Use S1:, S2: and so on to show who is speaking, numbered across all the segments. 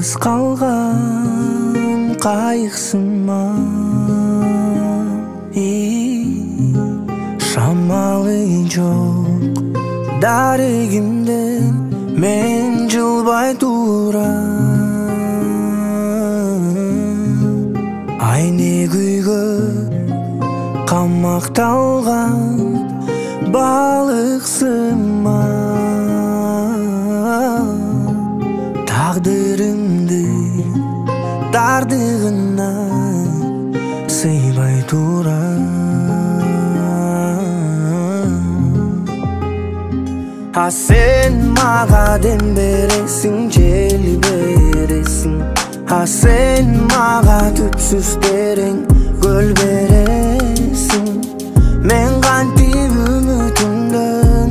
S1: жалгыз калган кайыксынман шамалы жок дарегимден мен жылбай турам айне күйгө камакталган балыксынман тагдырымды дардыгына сыйбай турам А sen maga dem beresin, jeli beresin. A sen maga tüpsüz derin göl beresin. Men kantip ümitimden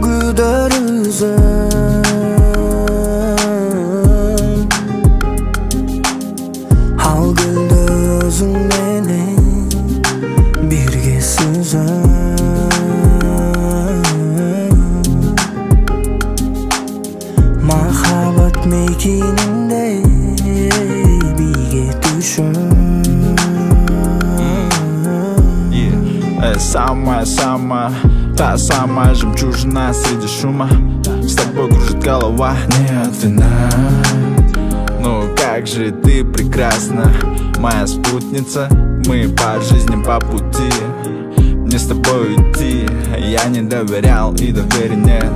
S1: güder üzüm. Al gülde özün menen birge süzüm. Mahabat mekininde bige düşün.
S2: Самая, та самая жемчужина среди шума. С тобой кружит голова, нет вина. Ну как же ты прекрасна, моя спутница. Мы по жизни по пути, мне с тобой идти. Я не доверял и доверия нет,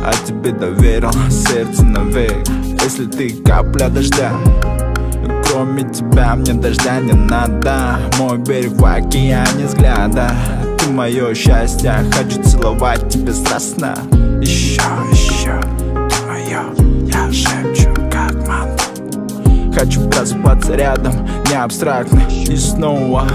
S2: а тебе доверил сердце навек. Если ты капля дождя, кроме тебя мне дождя не надо. Мой берег в океане взгляда. Ты мое счастье, хочу целовать тебя страстно. Еще, ты мое, я шепчу как мантру. Хочу просыпаться рядом, не абстрактно. И снова,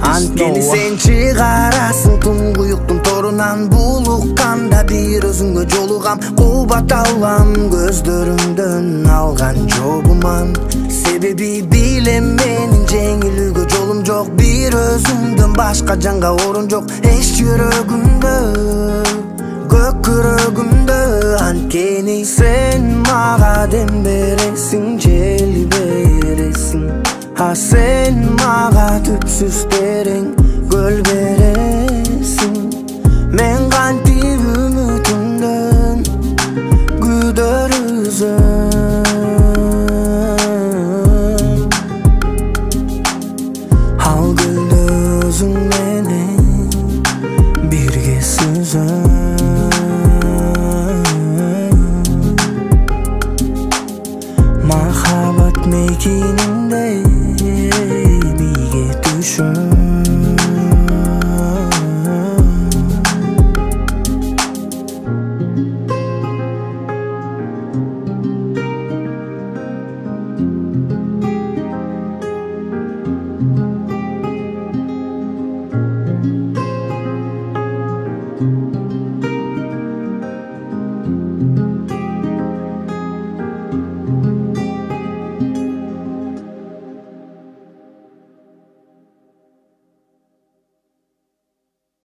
S1: Анткени сен чыгарасың туңгуюктун торунан. Булукканда бир өзүңгө жолугам, кубат алам көздөрүңдөн алган жобуман. Себеби билем менин жеңилүүгө жолум жок. Бир өзүңдөн башка жанга орун жок. Эч жүрөгүмдө, көк күрөгүмдө. Анткени сен мага дем бересиң, жели бересиң. А sen maga tüpsüz derin göl beresin. Men kantip ümitimden güder üzüm. Al gülde özün menen birge süzüm. Mahabat mekininde